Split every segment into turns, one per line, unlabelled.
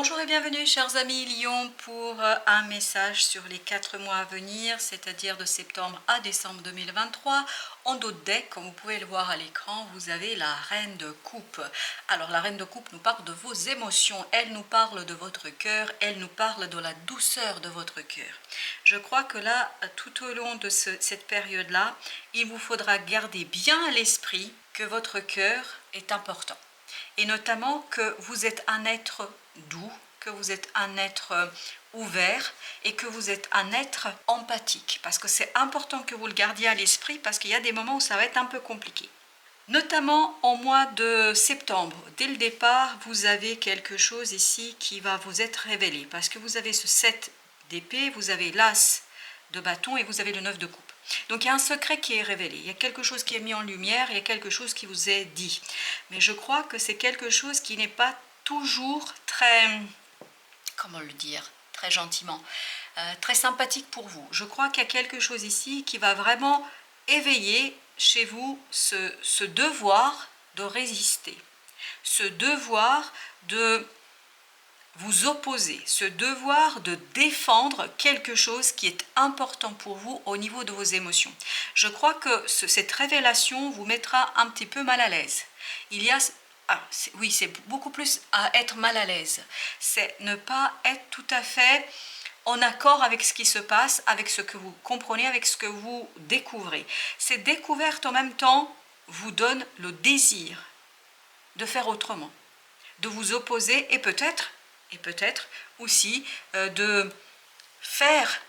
Bonjour et bienvenue chers amis Lion pour un message sur les 4 mois à venir, c'est-à-dire de septembre à décembre 2023. En dos de deck, comme vous pouvez le voir à l'écran, vous avez la reine de coupe. Alors la reine de coupe nous parle de vos émotions, elle nous parle de votre cœur, elle nous parle de la douceur de votre cœur. Je crois que là, tout au long de cette période-là, il vous faudra garder bien à l'esprit que votre cœur est important. Et notamment que vous êtes un être doux, que vous êtes un être ouvert et que vous êtes un être empathique. Parce que c'est important que vous le gardiez à l'esprit parce qu'il y a des moments où ça va être un peu compliqué. Notamment au mois de septembre, dès le départ, vous avez quelque chose ici qui va vous être révélé. Parce que vous avez ce 7 d'épée, vous avez l'as de bâton et vous avez le 9 de coupe. Donc il y a un secret qui est révélé, il y a quelque chose qui est mis en lumière, il y a quelque chose qui vous est dit. Mais je crois que c'est quelque chose qui n'est pas toujours très, comment le dire, très gentiment, très sympathique pour vous. Je crois qu'il y a quelque chose ici qui va vraiment éveiller chez vous ce devoir de résister, ce devoir de vous opposer, ce devoir de défendre quelque chose qui est important pour vous au niveau de vos émotions. Je crois que cette révélation vous mettra un petit peu mal à l'aise. Il y a, oui, c'est beaucoup plus à être mal à l'aise. C'est ne pas être tout à fait en accord avec ce qui se passe, avec ce que vous comprenez, avec ce que vous découvrez. Cette découverte en même temps vous donne le désir de faire autrement, de vous opposer et peut-être aussi de faire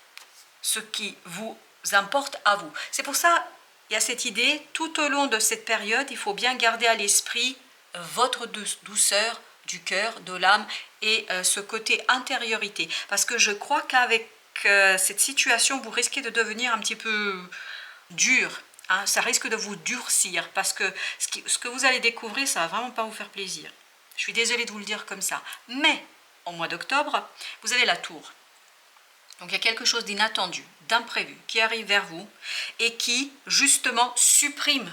ce qui vous importe à vous. C'est pour ça il y a cette idée, tout au long de cette période, il faut bien garder à l'esprit votre douceur du cœur, de l'âme et ce côté intériorité. Parce que je crois qu'avec cette situation, vous risquez de devenir un petit peu dur. Hein, ça risque de vous durcir parce que ce que vous allez découvrir, ça ne va vraiment pas vous faire plaisir. Je suis désolée de vous le dire comme ça. Mais au mois d'octobre, vous avez la tour. Donc il y a quelque chose d'inattendu, d'imprévu qui arrive vers vous et qui justement supprime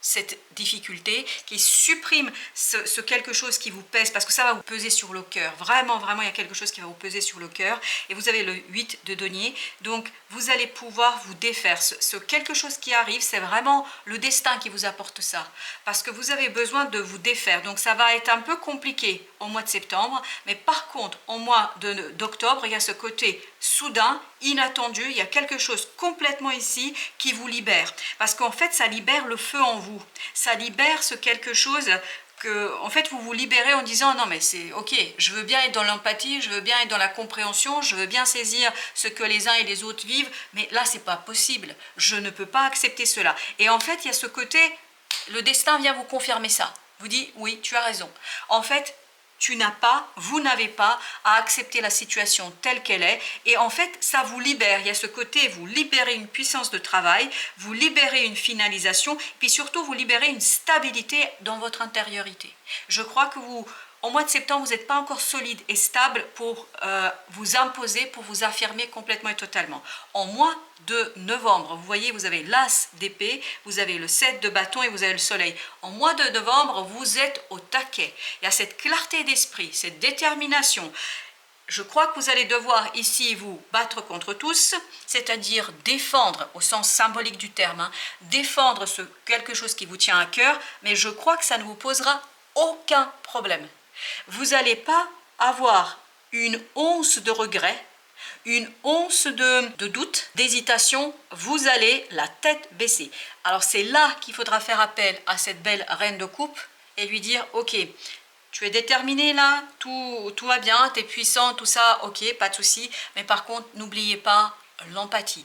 cette difficulté, qui supprime ce quelque chose qui vous pèse, parce que ça va vous peser sur le cœur. Vraiment, il y a quelque chose qui va vous peser sur le cœur. Et vous avez le 8 de denier. Donc, vous allez pouvoir vous défaire. Ce quelque chose qui arrive, c'est vraiment le destin qui vous apporte ça. Parce que vous avez besoin de vous défaire. Donc, ça va être un peu compliqué au mois de septembre. Mais par contre, au mois d'octobre, il y a ce côté soudain, inattendu. Il y a quelque chose complètement ici qui vous libère. Parce qu'en fait, ça libère le feu en vous. Ça libère ce quelque chose que, en fait, vous vous libérez en disant non mais c'est ok, je veux bien être dans l'empathie, je veux bien être dans la compréhension, je veux bien saisir ce que les uns et les autres vivent, mais là c'est pas possible, je ne peux pas accepter cela. Et en fait, il y a ce côté, le destin vient vous confirmer ça, vous dit oui, tu as raison. En fait, vous n'avez pas à accepter la situation telle qu'elle est et en fait ça vous libère, il y a ce côté, vous libérez une puissance de travail, vous libérez une finalisation, puis surtout vous libérez une stabilité dans votre intériorité. Je crois que au mois de septembre, vous n'êtes pas encore solide et stable pour vous imposer, pour vous affirmer complètement et totalement. En mois de novembre, vous voyez, vous avez l'as d'épée, vous avez le 7 de bâton et vous avez le soleil. En mois de novembre, vous êtes au taquet. Il y a cette clarté d'esprit, cette détermination. Je crois que vous allez devoir ici vous battre contre tous, c'est-à-dire défendre au sens symbolique du terme, hein, défendre quelque chose qui vous tient à cœur, mais je crois que ça ne vous posera aucun problème. Vous n'allez pas avoir une once de regret, une once de doute, d'hésitation, vous allez la tête baissée. Alors c'est là qu'il faudra faire appel à cette belle reine de coupe et lui dire ok, tu es déterminé là, tout va bien, tu es puissant, tout ça, ok, pas de souci, mais par contre n'oubliez pas l'empathie.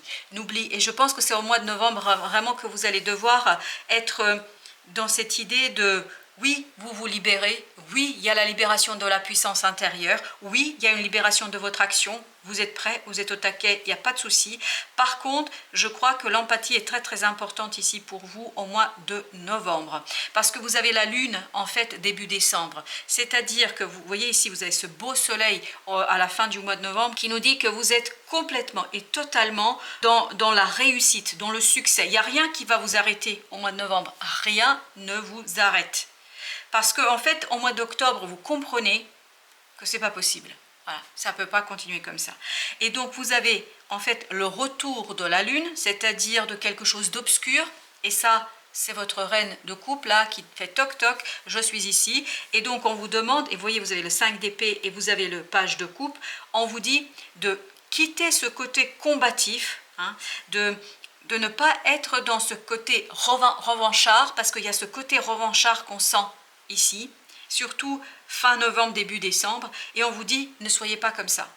Et je pense que c'est au mois de novembre vraiment que vous allez devoir être dans cette idée de oui, vous vous libérez, oui, il y a la libération de la puissance intérieure, oui, il y a une libération de votre action, vous êtes prêt, vous êtes au taquet, il n'y a pas de souci. Par contre, je crois que l'empathie est très très importante ici pour vous au mois de novembre, parce que vous avez la lune en fait début décembre, c'est-à-dire que vous voyez ici, vous avez ce beau soleil à la fin du mois de novembre qui nous dit que vous êtes complètement et totalement dans la réussite, dans le succès. Il n'y a rien qui va vous arrêter au mois de novembre, rien ne vous arrête. Parce qu'en fait, au mois d'octobre, vous comprenez que c'est pas possible. Voilà, ça ne peut pas continuer comme ça. Et donc vous avez en fait le retour de la lune, c'est-à-dire de quelque chose d'obscur, et ça c'est votre reine de coupe là qui fait toc toc, je suis ici, et donc on vous demande, et vous voyez vous avez le 5 d'épée et vous avez le page de coupe, on vous dit de quitter ce côté combatif, hein, de ne pas être dans ce côté revanchard, parce qu'il y a ce côté revanchard qu'on sent ici, surtout fin novembre, début décembre, et on vous dit ne soyez pas comme ça.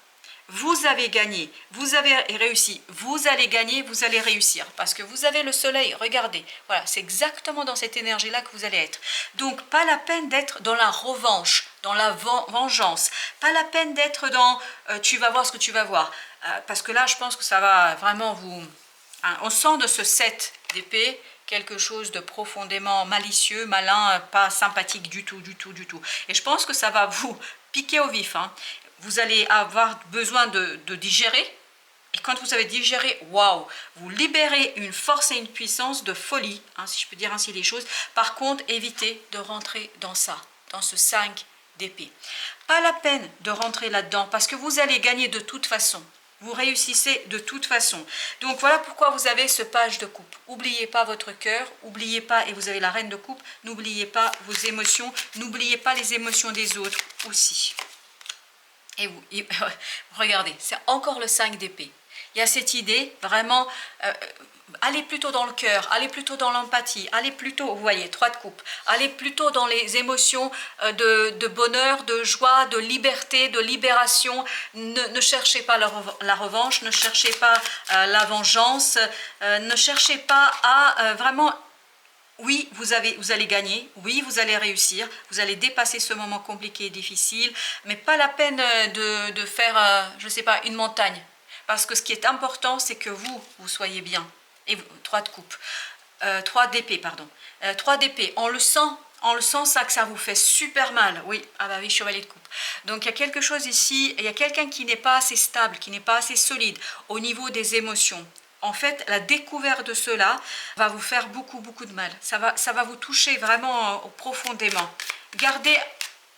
Vous avez gagné, vous avez réussi, vous allez gagner, vous allez réussir, parce que vous avez le soleil, regardez, voilà, c'est exactement dans cette énergie-là que vous allez être. Donc, pas la peine d'être dans la revanche, dans la vengeance, pas la peine d'être dans tu vas voir ce que tu vas voir, parce que là, je pense que ça va vraiment vous... Hein, on sent de ce 7 d'épée quelque chose de profondément malicieux, malin, pas sympathique du tout, du tout, du tout. Et je pense que ça va vous piquer au vif, hein. Vous allez avoir besoin de digérer. Et quand vous avez digéré, waouh, vous libérez une force et une puissance de folie, hein, si je peux dire ainsi les choses. Par contre, évitez de rentrer dans ça, dans ce 5 d'épée. Pas la peine de rentrer là-dedans, parce que vous allez gagner de toute façon. Vous réussissez de toute façon. Donc voilà pourquoi vous avez ce page de coupe. N'oubliez pas votre cœur, n'oubliez pas, et vous avez la reine de coupe, n'oubliez pas vos émotions, n'oubliez pas les émotions des autres aussi. Et vous, regardez, c'est encore le 5 d'épée. Il y a cette idée, vraiment, allez plutôt dans le cœur, allez plutôt dans l'empathie, allez plutôt, vous voyez, 3 de coupe, allez plutôt dans les émotions de bonheur, de joie, de liberté, de libération. Ne cherchez pas la revanche, ne cherchez pas la vengeance, ne cherchez pas à vraiment... Oui, vous allez gagner, oui, vous allez réussir, vous allez dépasser ce moment compliqué et difficile, mais pas la peine de faire, je ne sais pas, une montagne. Parce que ce qui est important, c'est que vous soyez bien. Et 3 de coupe, 3 d'épée, pardon. 3 d'épée, on le sent ça que ça vous fait super mal. Oui, ah bah oui, chevalier de coupe. Donc il y a quelque chose ici, il y a quelqu'un qui n'est pas assez stable, qui n'est pas assez solide au niveau des émotions. En fait, la découverte de cela va vous faire beaucoup, beaucoup de mal. Ça va vous toucher vraiment profondément. Gardez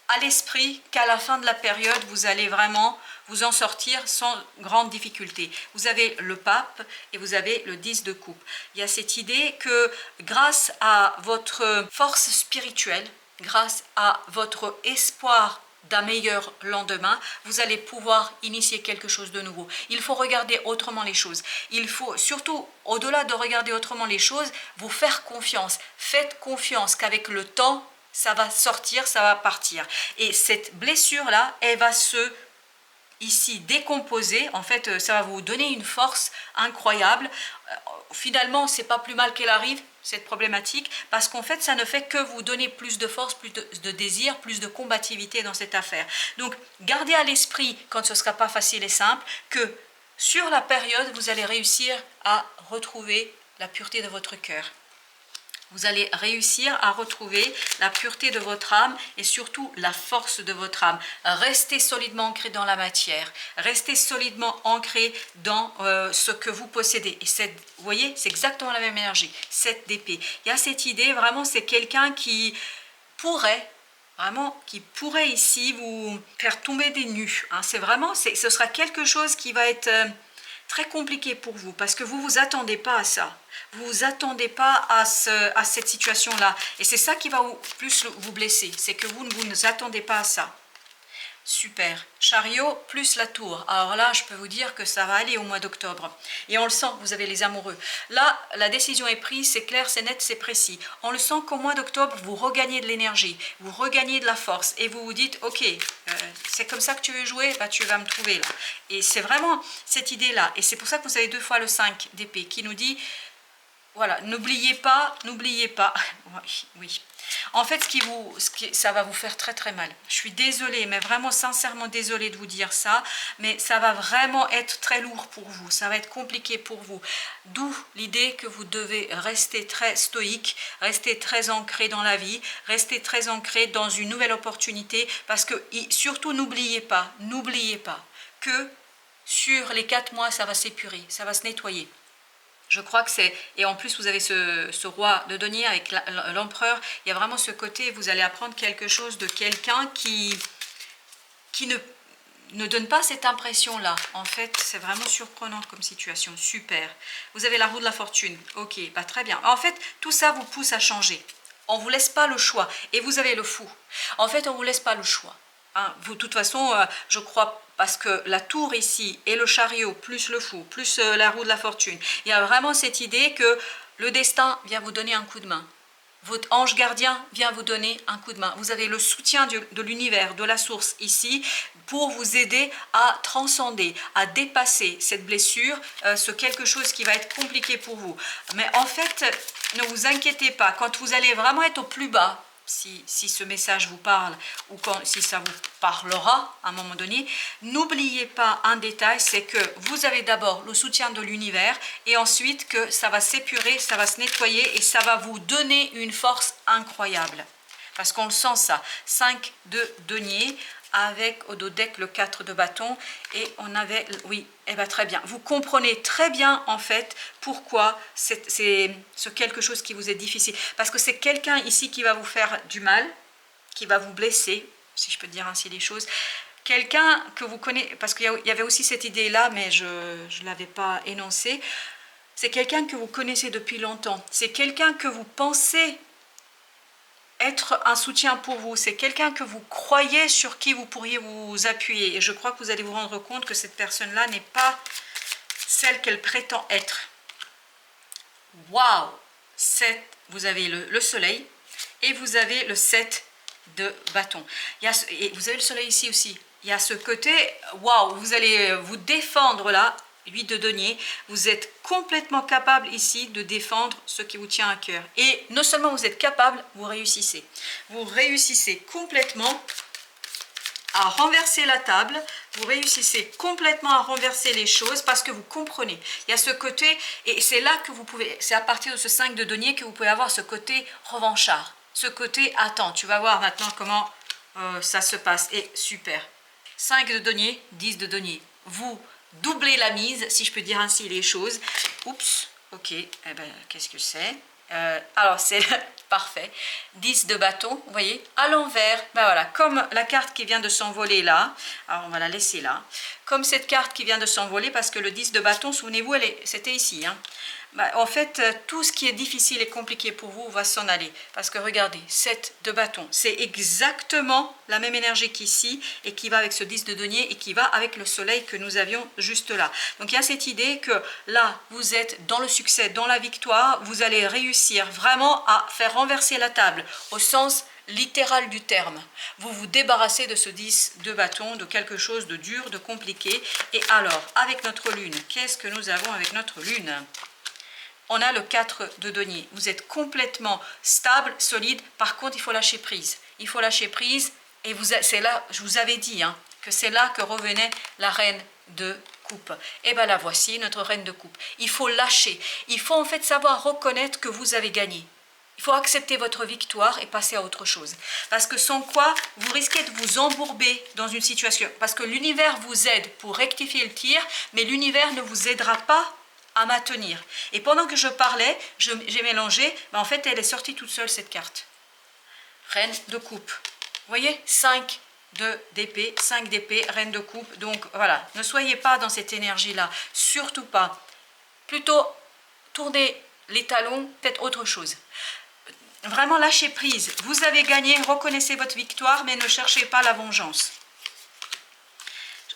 à l'esprit qu'à la fin de la période, vous allez vraiment vous en sortir sans grande difficulté. Vous avez le pape et vous avez le 10 de coupe. Il y a cette idée que grâce à votre force spirituelle, grâce à votre espoir d'un meilleur lendemain, vous allez pouvoir initier quelque chose de nouveau. Il faut regarder autrement les choses. Il faut surtout, au-delà de regarder autrement les choses, vous faire confiance. Faites confiance qu'avec le temps, ça va sortir, ça va partir. Et cette blessure-là, elle va se ici décomposer. En fait, ça va vous donner une force incroyable. Finalement, c'est pas plus mal qu'elle arrive, cette problématique, parce qu'en fait, ça ne fait que vous donner plus de force, plus de désir, plus de combativité dans cette affaire. Donc, gardez à l'esprit, quand ce ne sera pas facile et simple, que sur la période, vous allez réussir à retrouver la pureté de votre cœur. Vous allez réussir à retrouver la pureté de votre âme et surtout la force de votre âme. Restez solidement ancré dans la matière. Restez solidement ancré dans ce que vous possédez. Et vous voyez, c'est exactement la même énergie. 7 d'épée. Il y a cette idée, vraiment, c'est quelqu'un qui pourrait ici vous faire tomber des nues. Hein. C'est vraiment, ce sera quelque chose qui va être... très compliqué pour vous, parce que vous ne vous attendez pas à ça. Vous ne vous attendez pas à cette situation-là. Et c'est ça qui va plus vous blesser, c'est que vous ne vous attendez pas à ça. Super. Chariot plus la tour. Alors là, je peux vous dire que ça va aller au mois d'octobre. Et on le sent, vous avez les amoureux. Là, la décision est prise, c'est clair, c'est net, c'est précis. On le sent qu'au mois d'octobre, vous regagnez de l'énergie, vous regagnez de la force et vous vous dites, ok, c'est comme ça que tu veux jouer, bah, tu vas me trouver là. Et c'est vraiment cette idée-là. Et c'est pour ça que vous avez 2 fois le 5 d'épée qui nous dit, voilà, n'oubliez pas, oui. En fait, ça va vous faire très très mal. Je suis désolée, mais vraiment sincèrement désolée de vous dire ça, mais ça va vraiment être très lourd pour vous, ça va être compliqué pour vous. D'où l'idée que vous devez rester très stoïque, rester très ancré dans la vie, rester très ancré dans une nouvelle opportunité, parce que surtout n'oubliez pas que sur les 4 mois, ça va s'épurer, ça va se nettoyer. Je crois que c'est... Et en plus, vous avez ce roi de denier avec l'empereur. Il y a vraiment ce côté, vous allez apprendre quelque chose de quelqu'un qui qui ne donne pas cette impression-là. En fait, c'est vraiment surprenant comme situation. Super. Vous avez la roue de la fortune. Ok, bah très bien. En fait, tout ça vous pousse à changer. On ne vous laisse pas le choix. Et vous avez le fou. En fait, on ne vous laisse pas le choix. Hein, vous, de toute façon, je crois, parce que la tour ici et le chariot, plus le fou, plus la roue de la fortune, il y a vraiment cette idée que le destin vient vous donner un coup de main. Votre ange gardien vient vous donner un coup de main. Vous avez le soutien de l'univers, de la source ici, pour vous aider à transcender, à dépasser cette blessure, ce quelque chose qui va être compliqué pour vous. Mais en fait, ne vous inquiétez pas, quand vous allez vraiment être au plus bas, si ce message vous parle ou si ça vous parlera à un moment donné, n'oubliez pas un détail, c'est que vous avez d'abord le soutien de l'univers et ensuite que ça va s'épurer, ça va se nettoyer et ça va vous donner une force incroyable. Parce qu'on le sent ça. 5 de denier avec au dos deck le 4 de bâton et on avait, oui, eh ben très bien. Vous comprenez très bien en fait pourquoi c'est ce quelque chose qui vous est difficile. Parce que c'est quelqu'un ici qui va vous faire du mal, qui va vous blesser, si je peux dire ainsi les choses. Quelqu'un que vous connaissez, parce qu'il y avait aussi cette idée-là, mais je ne l'avais pas énoncée. C'est quelqu'un que vous connaissez depuis longtemps. C'est quelqu'un que vous pensez être un soutien pour vous, c'est quelqu'un que vous croyez, sur qui vous pourriez vous appuyer. Et je crois que vous allez vous rendre compte que cette personne-là n'est pas celle qu'elle prétend être. Waouh! Vous avez le soleil et vous avez le 7 de bâton. Et vous avez le soleil ici aussi. Il y a ce côté, waouh, vous allez vous défendre là. 8 de denier, vous êtes complètement capable ici de défendre ce qui vous tient à cœur. Et non seulement vous êtes capable, vous réussissez. Vous réussissez complètement à renverser la table, vous réussissez complètement à renverser les choses parce que vous comprenez. Il y a ce côté, et c'est là que vous pouvez, c'est à partir de ce 5 de denier que vous pouvez avoir ce côté revanchard. Ce côté, attends, tu vas voir maintenant comment ça se passe. Et super. 5 de denier, 10 de denier. Vous doublez la mise, si je peux dire ainsi les choses. Oups, ok, eh ben, qu'est-ce que c'est? Alors, c'est parfait. 10 de bâton, vous voyez, à l'envers. Ben voilà, comme la carte qui vient de s'envoler là. Alors, on va la laisser là. Comme cette carte qui vient de s'envoler, parce que le 10 de bâton, souvenez-vous, c'était ici. Hein. Ben, en fait, tout ce qui est difficile et compliqué pour vous va s'en aller. Parce que regardez, 7 de bâton, c'est exactement la même énergie qu'ici et qui va avec ce 10 de denier et qui va avec le soleil que nous avions juste là. Donc, il y a cette idée que là, vous êtes dans le succès, dans la victoire, vous allez réussir vraiment à faire renverser la table au sens littéral du terme. Vous vous débarrassez de ce 10 de bâton, de quelque chose de dur, de compliqué. Et alors, avec notre lune, qu'est-ce que nous avons avec notre lune ? On a le 4 de denier. Vous êtes complètement stable, solide. Par contre, il faut lâcher prise. Il faut lâcher prise. Et c'est là, je vous avais dit, hein, que c'est là que revenait la reine de coupe. Et bien la voici, notre reine de coupe. Il faut lâcher. Il faut en fait savoir reconnaître que vous avez gagné. Il faut accepter votre victoire et passer à autre chose. Parce que sans quoi, vous risquez de vous embourber dans une situation. Parce que l'univers vous aide pour rectifier le tir, mais l'univers ne vous aidera pas à maintenir. Et pendant que je parlais, j'ai mélangé, en fait, elle est sortie toute seule, cette carte. Reine de coupe. Vous voyez, 5 d'épée, 5 d'épée, reine de coupe. Donc, voilà, ne soyez pas dans cette énergie-là. Surtout pas. Plutôt, tournez les talons, faites autre chose. Vraiment, lâchez prise. Vous avez gagné, reconnaissez votre victoire, mais ne cherchez pas la vengeance.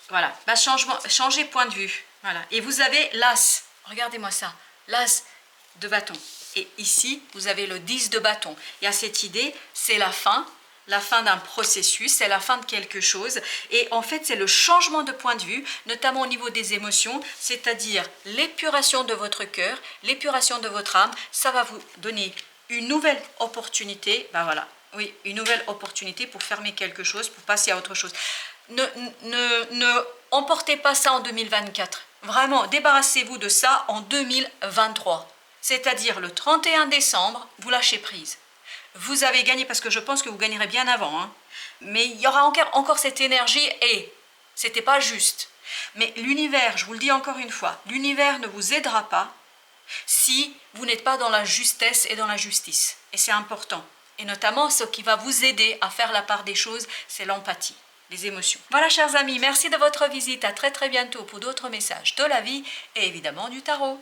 Voilà, bah, changez point de vue. Voilà. Et vous avez l'as. Regardez-moi ça, l'as de bâton. Et ici, vous avez le 10 de bâton. Il y a cette idée, c'est la fin d'un processus, c'est la fin de quelque chose. Et en fait, c'est le changement de point de vue, notamment au niveau des émotions, c'est-à-dire l'épuration de votre cœur, l'épuration de votre âme. Ça va vous donner une nouvelle opportunité, ben voilà, oui, une nouvelle opportunité pour fermer quelque chose, pour passer à autre chose. Ne emportez pas ça en 2024. Vraiment, débarrassez-vous de ça en 2023. C'est-à-dire le 31 décembre, vous lâchez prise. Vous avez gagné, parce que je pense que vous gagnerez bien avant. Hein. Mais il y aura encore cette énergie et c'était pas juste. Mais l'univers, je vous le dis encore une fois, l'univers ne vous aidera pas si vous n'êtes pas dans la justesse et dans la justice. Et c'est important. Et notamment, ce qui va vous aider à faire la part des choses, c'est l'empathie. les émotions. Voilà chers amis, merci de votre visite, à très bientôt pour d'autres messages de la vie et évidemment du tarot.